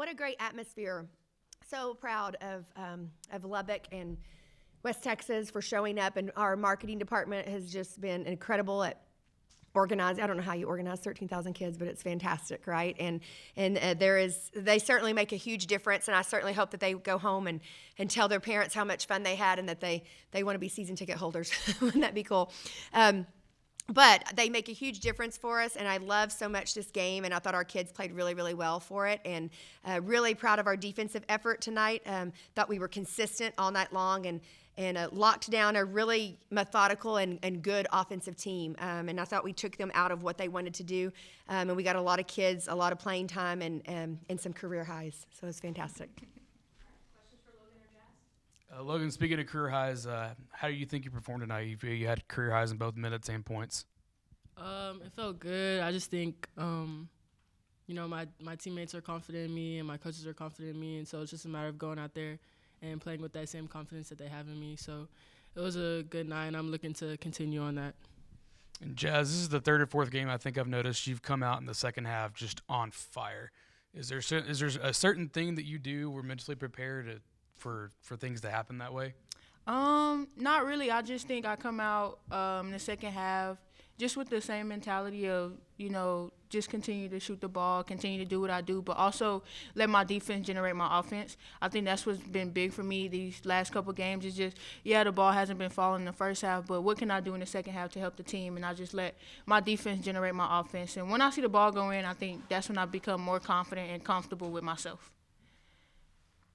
what a great atmosphere. So proud of Lubbock and West Texas for showing up, and our marketing department has just been incredible at organizing. I don't know how you organize 13,000 kids, but it's fantastic, right? And they certainly make a huge difference, and I certainly hope that they go home and tell their parents how much fun they had and that they want to be season ticket holders. Wouldn't that be cool? But they make a huge difference for us, and I love so much this game, and I thought our kids played really, really well for it, and really proud of our defensive effort tonight. Thought we were consistent all night long and locked down a really methodical and good offensive team, and I thought we took them out of what they wanted to do, and we got a lot of kids, a lot of playing time, and some career highs, so it was fantastic. Logan, speaking of career highs, how do you think you performed tonight? You had career highs in both minutes and points. It felt good. I just think, my teammates are confident in me and my coaches are confident in me, and so it's just a matter of going out there and playing with that same confidence that they have in me. So it was a good night, and I'm looking to continue on that. And Jazz, this is the third or fourth game I think I've noticed you've come out in the second half just on fire. Is there a certain thing that you do or mentally prepare for things to happen that way? Not really. I just think I come out in the second half just with the same mentality of, just continue to shoot the ball, continue to do what I do, but also let my defense generate my offense. I think that's what's been big for me these last couple games is just, the ball hasn't been falling in the first half, but what can I do in the second half to help the team? And I just let my defense generate my offense. And when I see the ball go in, I think that's when I become more confident and comfortable with myself.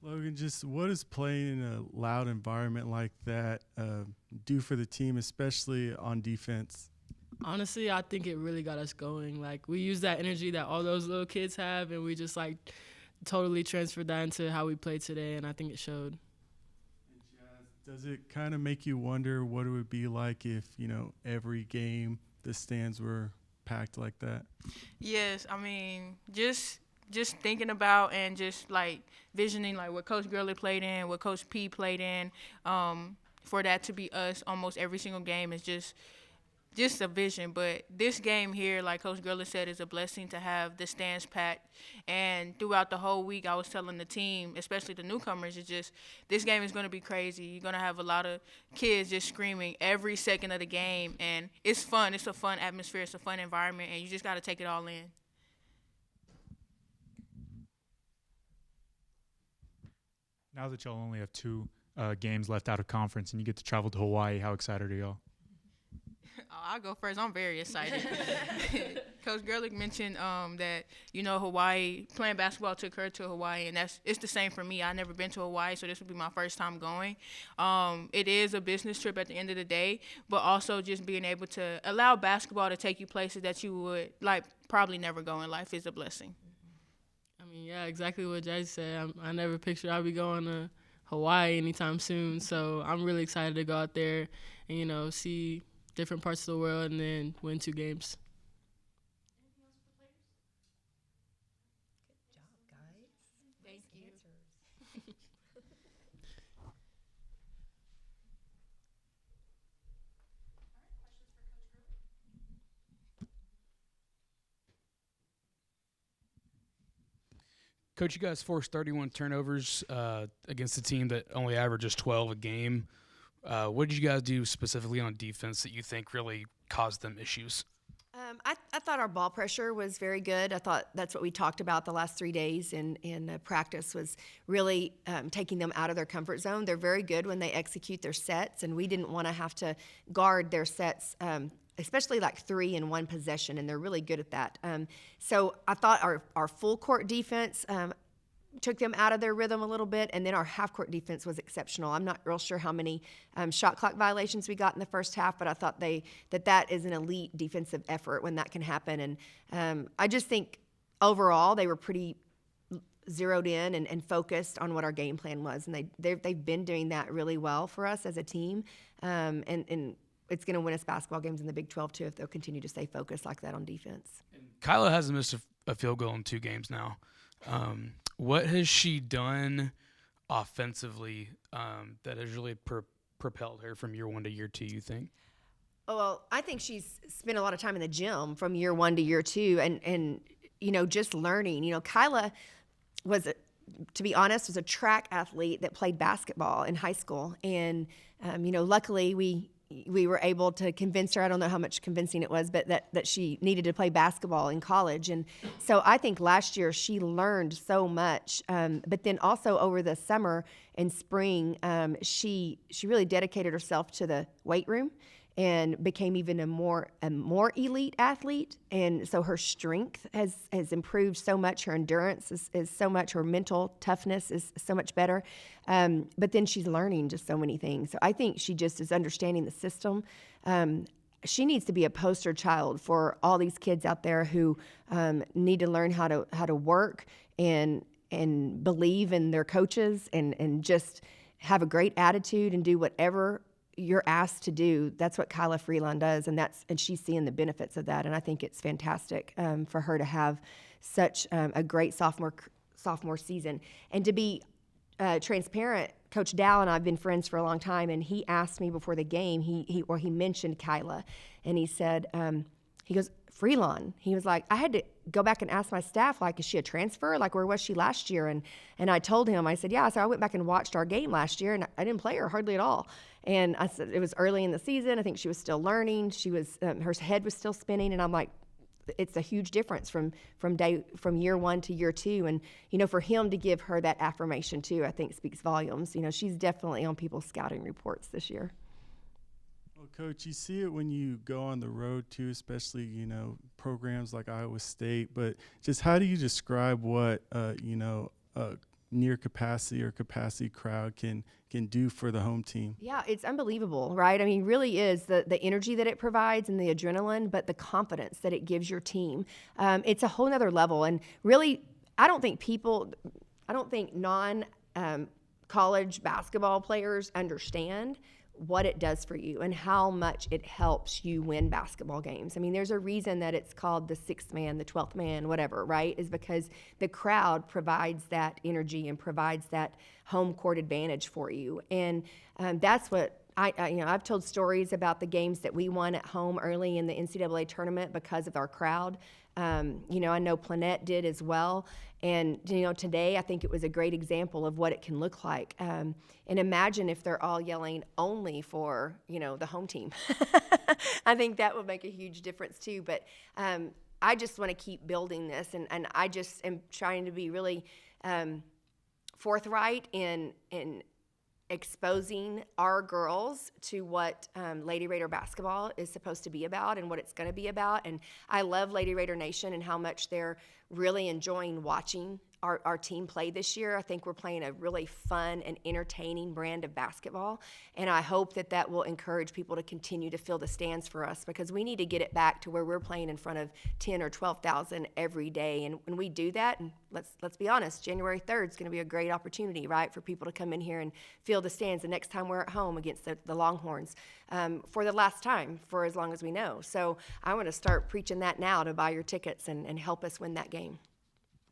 Logan, just what does playing in a loud environment like that do for the team, especially on defense? Honestly, I think it really got us going. Like, we use that energy that all those little kids have, and we just, totally transferred that into how we played today, and I think it showed. Does it kind of make you wonder what it would be like if, every game the stands were packed like that? Yes, I mean, just thinking about and just, visioning, what Coach Gurley played in, what Coach P played in, for that to be us almost every single game is just a vision. But this game here, like Coach Gurley said, is a blessing to have the stands packed. And throughout the whole week, I was telling the team, especially the newcomers, it's just this game is going to be crazy. You're going to have a lot of kids just screaming every second of the game. And it's fun. It's a fun atmosphere. It's a fun environment. And you just got to take it all in. Now that y'all only have two games left out of conference and you get to travel to Hawaii, how excited are y'all? I'll go first. I'm very excited. Coach Gerlich mentioned that, Hawaii, playing basketball took her to Hawaii, and it's the same for me. I've never been to Hawaii, so this will be my first time going. It is a business trip at the end of the day, but also just being able to allow basketball to take you places that you would, probably never go in life is a blessing. I mean, yeah, exactly what Jay said. I never pictured I'd be going to Hawaii anytime soon, so I'm really excited to go out there and, see different parts of the world and then win 2 games. Good job, guys. Thank you. Coach, you guys forced 31 turnovers against a team that only averages 12 a game. What did you guys do specifically on defense that you think really caused them issues? I thought our ball pressure was very good. I thought that's what we talked about the last 3 days in practice was really taking them out of their comfort zone. They're very good when they execute their sets, and we didn't want to have to guard their sets, especially 3 in one possession, and they're really good at that. So I thought our full court defense took them out of their rhythm a little bit, and then our half-court defense was exceptional. I'm not real sure how many shot clock violations we got in the first half, but I thought that is an elite defensive effort when that can happen. And I just think overall they were pretty zeroed in and focused on what our game plan was, and they've been doing that really well for us as a team, and it's going to win us basketball games in the Big 12 too if they'll continue to stay focused like that on defense. Kyla hasn't missed a field goal in 2 games now. What has she done offensively that has really propelled her from year 1 to year 2, you think? Oh, well, I think she's spent a lot of time in the gym from year 1 to year 2 and just learning. Kyla, was, to be honest, was a track athlete that played basketball in high school. And, luckily we were able to convince her, I don't know how much convincing it was, but that she needed to play basketball in college. And so I think last year she learned so much. But then also over the summer and spring, she really dedicated herself to the weight room and became even a more elite athlete. And so her strength has improved so much. Her endurance is so much. Her mental toughness is so much better. But then she's learning just so many things. So I think she just is understanding the system. She needs to be a poster child for all these kids out there who need to learn how to work and believe in their coaches and just have a great attitude and do whatever you're asked to do. That's what Kyla Freeland does, and she's seeing the benefits of that. And I think it's fantastic for her to have such a great sophomore season. And to be transparent, Coach Dow and I have been friends for a long time, and he asked me before the game. He mentioned Kyla, and he said, he goes, Freeland. He was like, I had to go back and ask my staff, like, is she a transfer? Like, where was she last year? And I told him, I said, yeah. So I went back and watched our game last year, and I didn't play her hardly at all. And I said, it was early in the season. I think she was still learning. She was, her head was still spinning. And I'm like, it's a huge difference from year one to year two. And, for him to give her that affirmation too, I think speaks volumes. She's definitely on people's scouting reports this year. Well, Coach, you see it when you go on the road too, especially, programs like Iowa State. But just how do you describe what, near capacity or capacity crowd can do for the home team? Yeah, it's unbelievable, right? I mean, really is the energy that it provides and the adrenaline, but the confidence that it gives your team. It's a whole nother level. And really, I don't think non-college basketball players understand what it does for you and how much it helps you win basketball games. I mean, there's a reason that it's called the sixth man, the 12th man, whatever, right? Is because the crowd provides that energy and provides that home court advantage for you. And that's what I've told stories about the games that we won at home early in the NCAA tournament because of our crowd. I know Planette did as well. And, today I think it was a great example of what it can look like. And imagine if they're all yelling only for, the home team. I think that would make a huge difference too. But I just want to keep building this. And I just am trying to be really forthright in exposing our girls to what Lady Raider basketball is supposed to be about and what it's going to be about. And I love Lady Raider Nation and how much they're really enjoying watching our team play this year. I think we're playing a really fun and entertaining brand of basketball, and I hope that will encourage people to continue to fill the stands for us, because we need to get it back to where we're playing in front of 10 or 12,000 every day. And when we do that, and let's be honest, January 3rd is going to be a great opportunity, right, for people to come in here and fill the stands the next time we're at home against the Longhorns for the last time for as long as we know. So I want to start preaching that now to buy your tickets and help us win that game.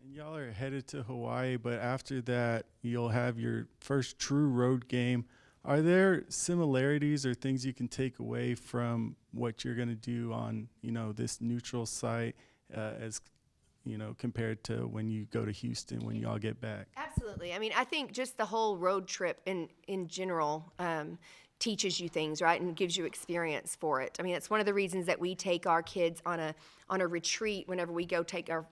And y'all are headed to Hawaii, but after that, you'll have your first true road game. Are there similarities or things you can take away from what you're going to do on, this neutral site as compared to when you go to Houston when y'all get back? Absolutely. I mean, I think just the whole road trip in general teaches you things, right, and gives you experience for it. I mean, it's one of the reasons that we take our kids on a retreat whenever we go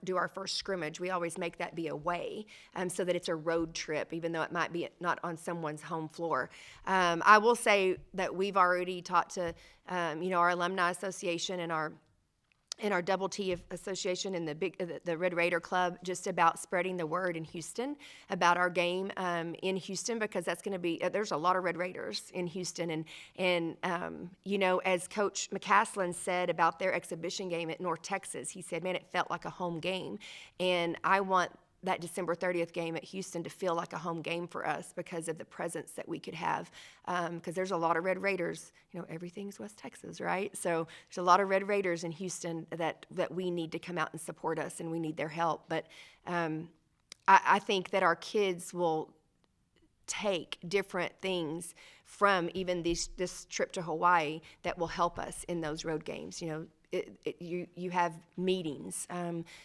do our first scrimmage. We always make that be away, so that it's a road trip, even though it might be not on someone's home floor. I will say that we've already talked to our alumni association and our Double T Association and the Red Raider Club, just about spreading the word in Houston about our game in Houston, because that's going to be there's a lot of Red Raiders in Houston, and as Coach McCaslin said about their exhibition game at North Texas, he said, man, it felt like a home game, and I want that December 30th game at Houston to feel like a home game for us because of the presence that we could have. Because there's a lot of Red Raiders. Everything's West Texas, right? So there's a lot of Red Raiders in Houston that we need to come out and support us, and we need their help. But I think that our kids will take different things from even this trip to Hawaii that will help us in those road games. you have meetings.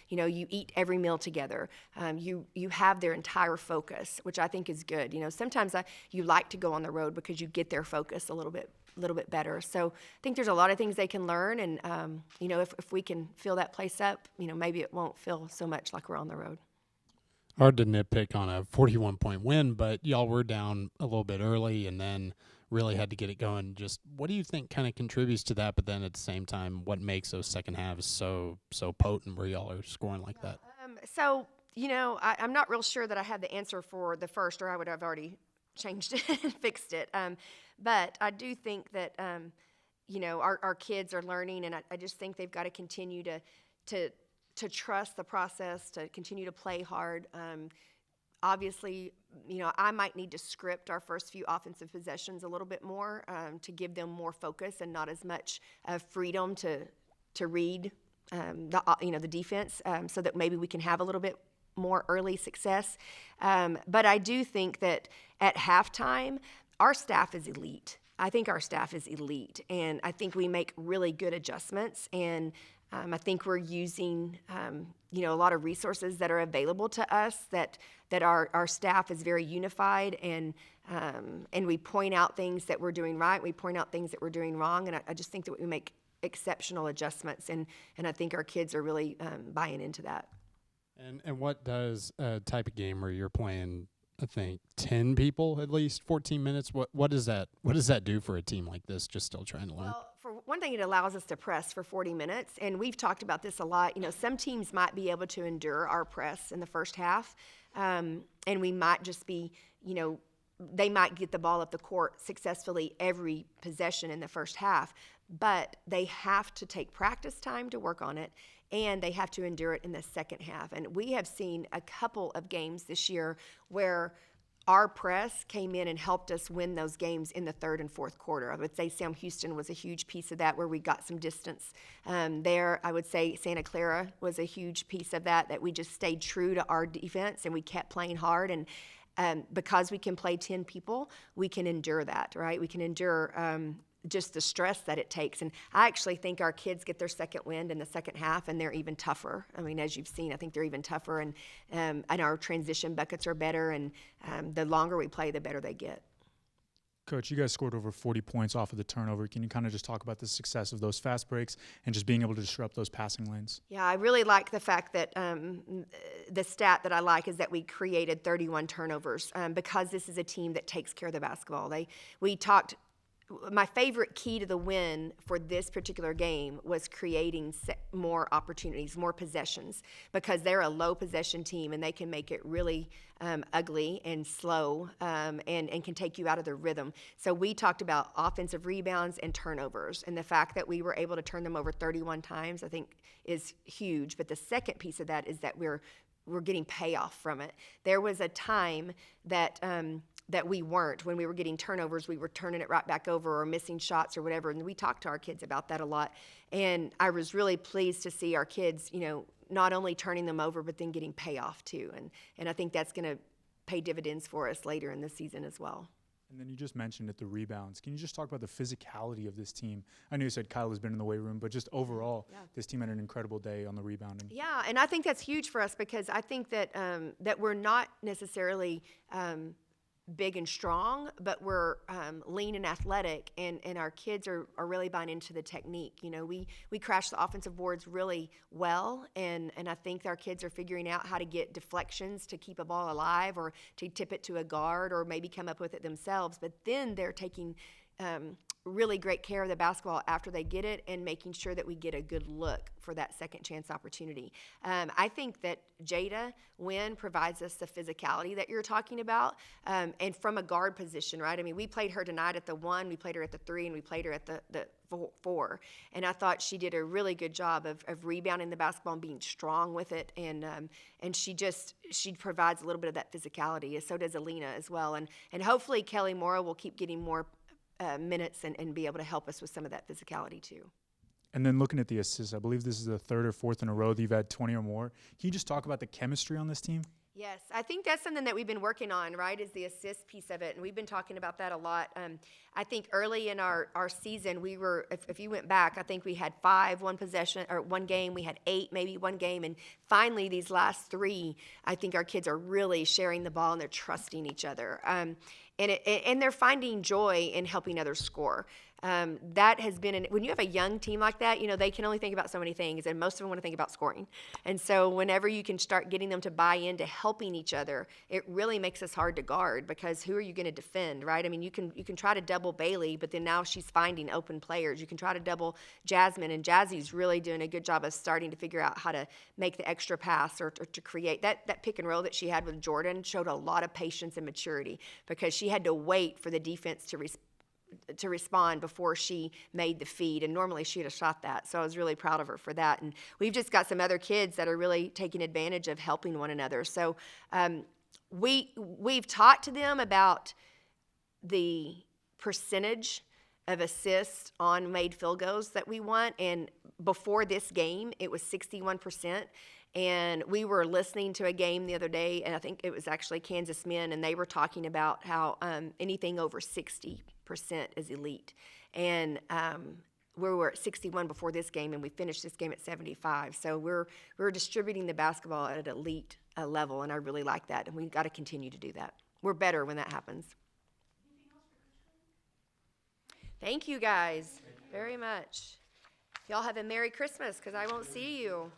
You eat every meal together. You have their entire focus, which I think is good. Sometimes you like to go on the road because you get their focus a little bit better. So I think there's a lot of things they can learn, and if we can fill that place up, maybe it won't feel so much like we're on the road. Hard to nitpick on a 41-point win, but y'all were down a little bit early and then really had to get it going. Just what do you think kind of contributes to that? But then at the same time, what makes those second halves so potent where y'all are scoring like that? I'm not real sure that I have the answer for the first, or I would have already changed it and fixed it. But I do think that our kids are learning, and I just think they've got to continue to trust the process, to continue to play hard. Obviously, I might need to script our first few offensive possessions a little bit more to give them more focus and not as much freedom to read the defense, so that maybe we can have a little bit more early success. But I do think that at halftime, our staff is elite. I think our staff is elite, and I think we make really good adjustments, and I think we're using, a lot of resources that are available to us, that our staff is very unified, and we point out things that we're doing right, we point out things that we're doing wrong, and I just think that we make exceptional adjustments, and I think our kids are really buying into that. And what does a type of game where you're playing, I think, 10 people at least, 14 minutes, what does that do for a team like this, just still trying to learn? Well, for one thing, it allows us to press for 40 minutes, and we've talked about this a lot. Some teams might be able to endure our press in the first half, and we might just be, they might get the ball up the court successfully every possession in the first half, but they have to take practice time to work on it, and they have to endure it in the second half. And we have seen a couple of games this year where our press came in and helped us win those games in the third and fourth quarter. I would say Sam Houston was a huge piece of that, where we got some distance there. I would say Santa Clara was a huge piece of that we just stayed true to our defense and we kept playing hard. And because we can play 10 people, we can endure that, right? We can endure just the stress that it takes. And I actually think our kids get their second wind in the second half, and they're even tougher. I mean, as you've seen, I think they're even tougher, and our transition buckets are better, and the longer we play, the better they get. Coach, you guys scored over 40 points off of the turnover. Can you kind of just talk about the success of those fast breaks and just being able to disrupt those passing lanes? Yeah, I really like the fact that the stat that I like is that we created 31 turnovers because this is a team that takes care of the basketball. My favorite key to the win for this particular game was creating more opportunities, more possessions, because they're a low possession team and they can make it really ugly and slow and can take you out of the rhythm. So we talked about offensive rebounds and turnovers, and the fact that we were able to turn them over 31 times, I think, is huge. But the second piece of that is that we're getting payoff from it. There was a time that we weren't. When we were getting turnovers, we were turning it right back over or missing shots or whatever. And we talked to our kids about that a lot. And I was really pleased to see our kids, not only turning them over, but then getting payoff too. And I think that's going to pay dividends for us later in the season as well. And then you just mentioned the rebounds. Can you just talk about the physicality of this team? I know you said Kyle has been in the weight room, but just overall, this team had an incredible day on the rebounding. Yeah, and I think that's huge for us because I think that that we're not necessarily big and strong, but we're lean and athletic, and our kids are really buying into the technique. We crash the offensive boards really well, and I think our kids are figuring out how to get deflections to keep a ball alive or to tip it to a guard or maybe come up with it themselves. But then they're taking really great care of the basketball after they get it and making sure that we get a good look for that second chance opportunity. I think that Jada Wynn provides us the physicality that you're talking about, and from a guard position, right? I mean, we played her tonight at the 1, we played her at the 3, and we played her at the 4. And I thought she did a really good job of rebounding the basketball and being strong with it. And she provides a little bit of that physicality. So does Alina as well. And hopefully Kelly Mora will keep getting more minutes and be able to help us with some of that physicality too. And then looking at the assists, I believe this is the third or fourth in a row that you've had 20 or more. Can you just talk about the chemistry on this team? Yes, I think that's something that we've been working on, right, is the assist piece of it. And we've been talking about that a lot. I think early in our season, we were, if you went back, I think we had 5 one possession, or one game. We had 8, maybe one game. And finally, these last 3, I think our kids are really sharing the ball and they're trusting each other. And they're finding joy in helping others score. That has been, when you have a young team like that, you know, they can only think about so many things, and most of them want to think about scoring. And so whenever you can start getting them to buy into helping each other, it really makes us hard to guard, because who are you going to defend, right? I mean, you can try to double Bailey, but then now she's finding open players. You can try to double Jasmine, and Jazzy's really doing a good job of starting to figure out how to make the extra pass or to create. That pick and roll that she had with Jordan showed a lot of patience and maturity, because she had to wait for the defense to respond before she made the feed, and normally she'd have shot that. So I was really proud of her for that. And we've just got some other kids that are really taking advantage of helping one another. So we've talked to them about the percentage of assists on made field goals that we want, and before this game it was 61%. And we were listening to a game the other day, and I think it was actually Kansas men, and they were talking about how anything over 60% is elite. And we were at 61 before this game, and we finished this game at 75. So we're distributing the basketball at an elite level, and I really like that. And we've got to continue to do that. We're better when that happens. Thank you guys very much. Y'all have a Merry Christmas, because I won't see you.